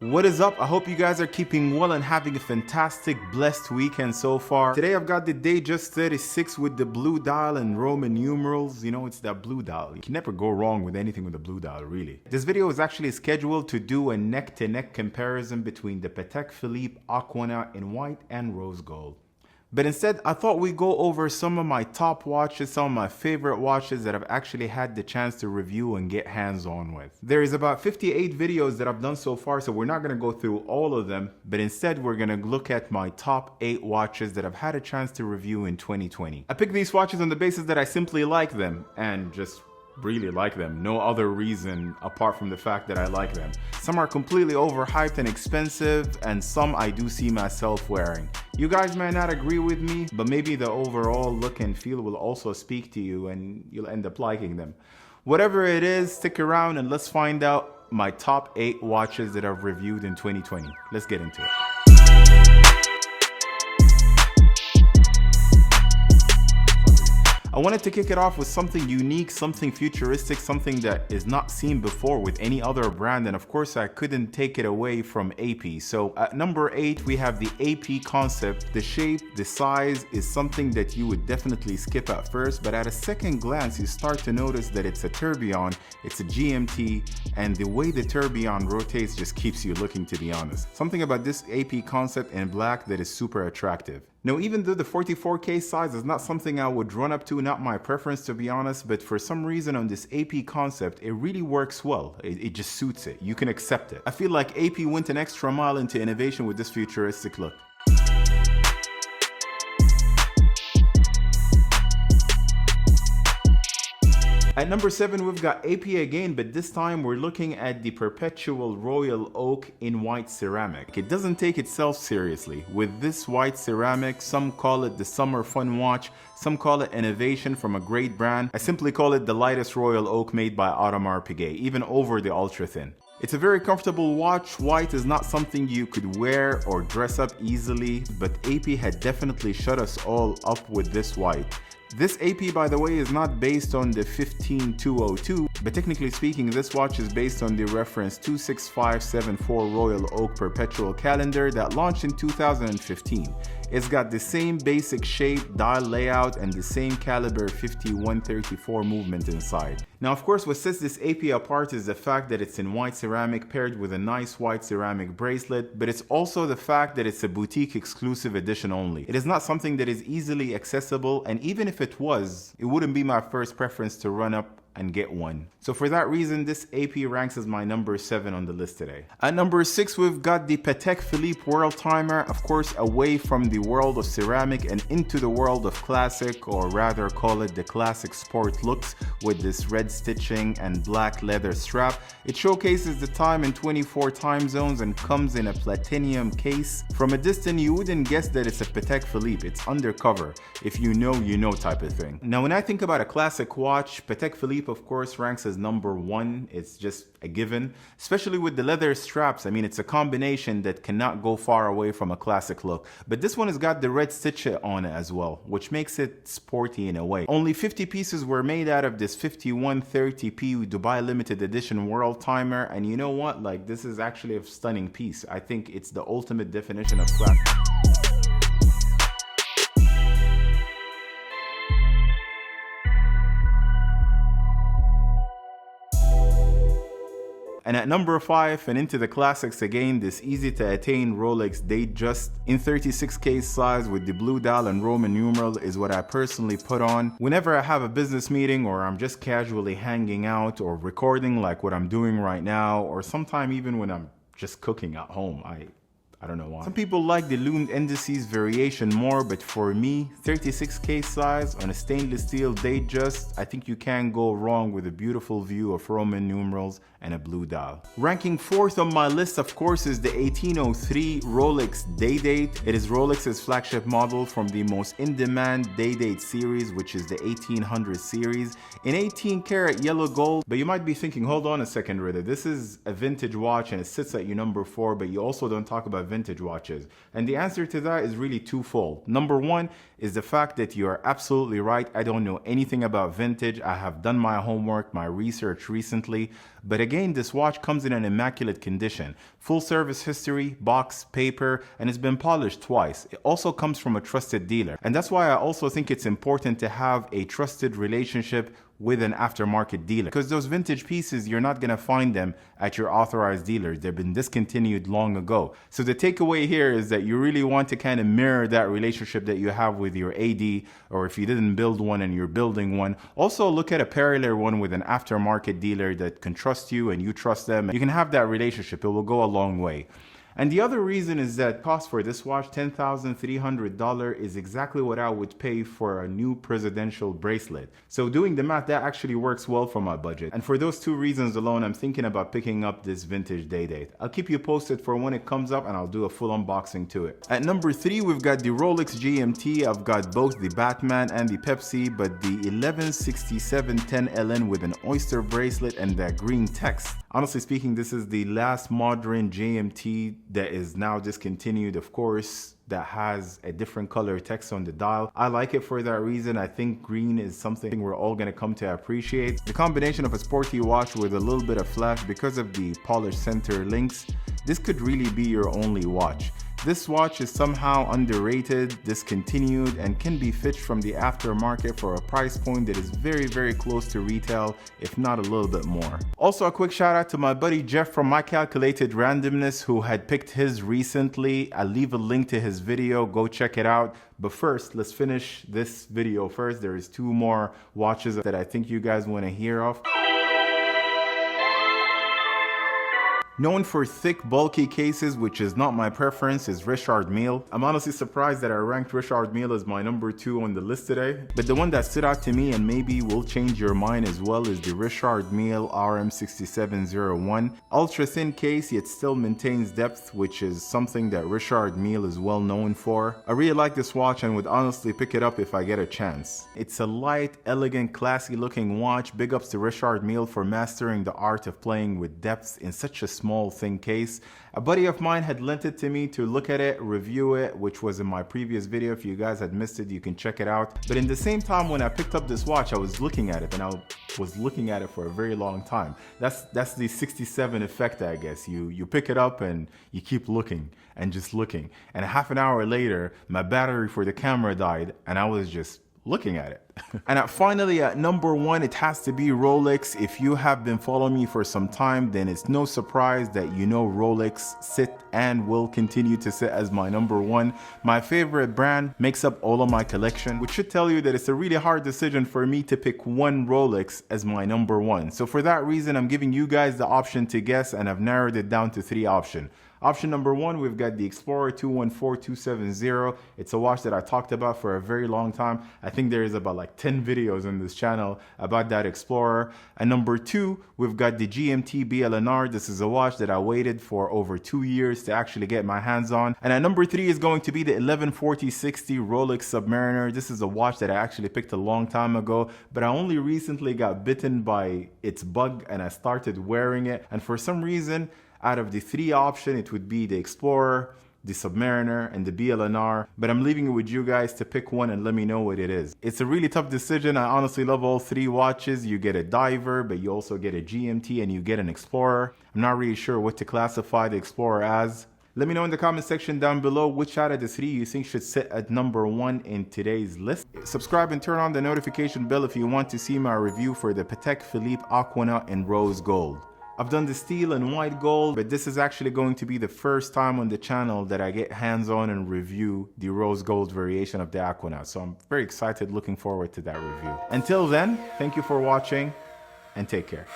What is up? I hope you guys are keeping well and having a fantastic, blessed weekend so far. Today I've got the DateJust 36 with the blue dial and Roman numerals. You know, it's that blue dial. You can never go wrong with anything with the blue dial, really. This video is actually scheduled to do a neck-to-neck comparison between the Patek Philippe Aquanaut in white and rose gold. But instead, I thought we'd go over some of my top watches, some of my favorite watches that I've actually had the chance to review and get hands-on with. There is about 58 videos that I've done so far, so we're not going to go through all of them, but instead we're going to look at my top 8 watches that I've had a chance to review in 2020. I picked these watches on the basis that I simply like them and just really like them. No other reason apart from the fact that I like them. Some are completely overhyped and expensive, and some I do see myself wearing. You guys may not agree with me, but maybe the overall look and feel will also speak to you and you'll end up liking them. Whatever it is, stick around and let's find out my top 8 watches that I've reviewed in 2020. Let's get into it. I wanted to kick it off with something unique, something futuristic, something that is not seen before with any other brand, and of course I couldn't take it away from AP. So at number 8 we have the AP Concept. The shape, the size is something that you would definitely skip at first, but at a second glance you start to notice that it's a tourbillon, it's a GMT, and the way the tourbillon rotates just keeps you looking, to be honest. Something about this AP Concept in black that is super attractive. Now, even though the 44K size is not something I would run up to, not my preference to be honest, but for some reason on this AP Concept, it really works well. It just suits it. You can accept it. I feel like AP went an extra mile into innovation with this futuristic look. At number 7 we've got AP again, but this time we're looking at the Perpetual Royal Oak in white ceramic. It doesn't take itself seriously. With this white ceramic, some call it the summer fun watch, some call it innovation from a great brand. I simply call it the lightest Royal Oak made by Audemars Piguet, even over the ultra thin. It's a very comfortable watch. White is not something you could wear or dress up easily, but AP had definitely shut us all up with this white. This AP, by the way, is not based on the 15202, but technically speaking, this watch is based on the reference 26574 Royal Oak Perpetual calendar that launched in 2015. It's got the same basic shape, dial layout, and the same caliber 5134 movement inside. Now, of course, what sets this AP apart is the fact that it's in white ceramic paired with a nice white ceramic bracelet, but it's also the fact that it's a boutique exclusive edition only. It is not something that is easily accessible, and even if it was, it wouldn't be my first preference to run up and get one. So for that reason, this AP ranks as my number 7 on the list today. At number 6, we've got the Patek Philippe World Timer, of course away from the world of ceramic and into the world of classic, or rather call it the classic sport looks, with this red stitching and black leather strap. It showcases the time in 24 time zones and comes in a platinum case. From a distance you wouldn't guess that it's a Patek Philippe. It's undercover. If you know type of thing. Now when I think about a classic watch, Patek Philippe of course ranks as number 1. It's just a given, especially with the leather straps. I mean, it's a combination that cannot go far away from a classic look. But this one has got the red stitch on it as well, which makes it sporty in a way. Only 50 pieces were made out of this 5130p Dubai limited edition World Timer, and you know what, like, this is actually a stunning piece. I think it's the ultimate definition of classic. And at number 5, and into the classics again, this easy to attain Rolex DateJust in 36K size with the blue dial and Roman numeral is what I personally put on whenever I have a business meeting, or I'm just casually hanging out or recording like what I'm doing right now, or sometime even when I'm just cooking at home. I don't know why. Some people like the loomed indices variation more, but for me, 36K size on a stainless steel DateJust, I think you can't go wrong with a beautiful view of Roman numerals and a blue dial. Ranking 4th on my list, of course, is the 1803 Rolex DateDate. It is Rolex's flagship model from the most in-demand DayDate series, which is the 1800 series, in 18 karat yellow gold. But you might be thinking, hold on a second, Rida, this is a vintage watch and it sits at your number 4, but you also don't talk about vintage watches? And the answer to that is really twofold. Number one is the fact that you are absolutely right. I don't know anything about vintage. I have done my homework, my research recently. But again, this watch comes in an immaculate condition. Full service history, box, paper, and it's been polished twice. It also comes from a trusted dealer. And that's why I also think it's important to have a trusted relationship with an aftermarket dealer, because those vintage pieces, you're not going to find them at your authorized dealers. They've been discontinued long ago. So the takeaway here is that you really want to kind of mirror that relationship that you have with your AD, or if you didn't build one and you're building one, also look at a parallel one with an aftermarket dealer that can trust you and you trust them. You can have that relationship. It will go a long way. And the other reason is that cost for this watch, $10,300, is exactly what I would pay for a new presidential bracelet. So doing the math, that actually works well for my budget. And for those two reasons alone, I'm thinking about picking up this vintage DayDate. I'll keep you posted for when it comes up and I'll do a full unboxing to it. At number 3, we've got the Rolex GMT. I've got both the Batman and the Pepsi, but the 116710LN with an oyster bracelet and that green text. Honestly speaking, this is the last modern GMT that is now discontinued, of course, that has a different color text on the dial. I like it for that reason. I think green is something we're all gonna come to appreciate. The combination of a sporty watch with a little bit of flash because of the polished center links, this could really be your only watch. This watch is somehow underrated, discontinued, and can be fetched from the aftermarket for a price point that is very, very close to retail, if not a little bit more. Also, a quick shout out to my buddy Jeff from mycalculatedrandomness, who had picked his recently. I'll leave a link to his video, go check it out. But first, let's finish this video first. There is 2 more watches that I think you guys want to hear of. Known for thick, bulky cases, which is not my preference, is Richard Mille. I'm honestly surprised that I ranked Richard Mille as my number 2 on the list today. But the one that stood out to me and maybe will change your mind as well is the Richard Mille RM6701. Ultra thin case, yet still maintains depth, which is something that Richard Mille is well known for. I really like this watch and would honestly pick it up if I get a chance. It's a light, elegant, classy looking watch. Big ups to Richard Mille for mastering the art of playing with depth in such a small thin case. A buddy of mine had lent it to me to look at it, review it, which was in my previous video. If you guys had missed it, you can check it out. But in the same time, when I picked up this watch, I was looking at it, and I was looking at it for a very long time. That's the 67 effect, I guess. You pick it up and you keep looking and just looking. And a half an hour later, my battery for the camera died, and I was just looking at it. And finally, at number 1, it has to be Rolex. If you have been following me for some time, then it's no surprise that you know Rolex sit and will continue to sit as my number 1. My favorite brand, makes up all of my collection, which should tell you that it's a really hard decision for me to pick one Rolex as my number 1. So for that reason, I'm giving you guys the option to guess, and I've narrowed it down to 3 options. Option number 1, we've got the Explorer 214270. It's a watch that I talked about for a very long time. I think there is about like 10 videos on this channel about that Explorer. And number 2, we've got the GMT BLNR. This is a watch that I waited for over 2 years to actually get my hands on. And at number 3 is going to be the 114060 Rolex Submariner. This is a watch that I actually picked a long time ago, but I only recently got bitten by its bug and I started wearing it. And for some reason, out of the 3 options, it would be the Explorer, the Submariner, and the BLNR, but I'm leaving it with you guys to pick one and let me know what it is. It's a really tough decision. I honestly love all 3 watches. You get a diver, but you also get a GMT and you get an Explorer. I'm not really sure what to classify the Explorer as. Let me know in the comment section down below which out of the 3 you think should sit at number 1 in today's list. Subscribe and turn on the notification bell if you want to see my review for the Patek Philippe Aquanaut in rose gold. I've done the steel and white gold, but this is actually going to be the first time on the channel that I get hands-on and review the rose gold variation of the Aquanaut. So I'm very excited, looking forward to that review. Until then, thank you for watching and take care.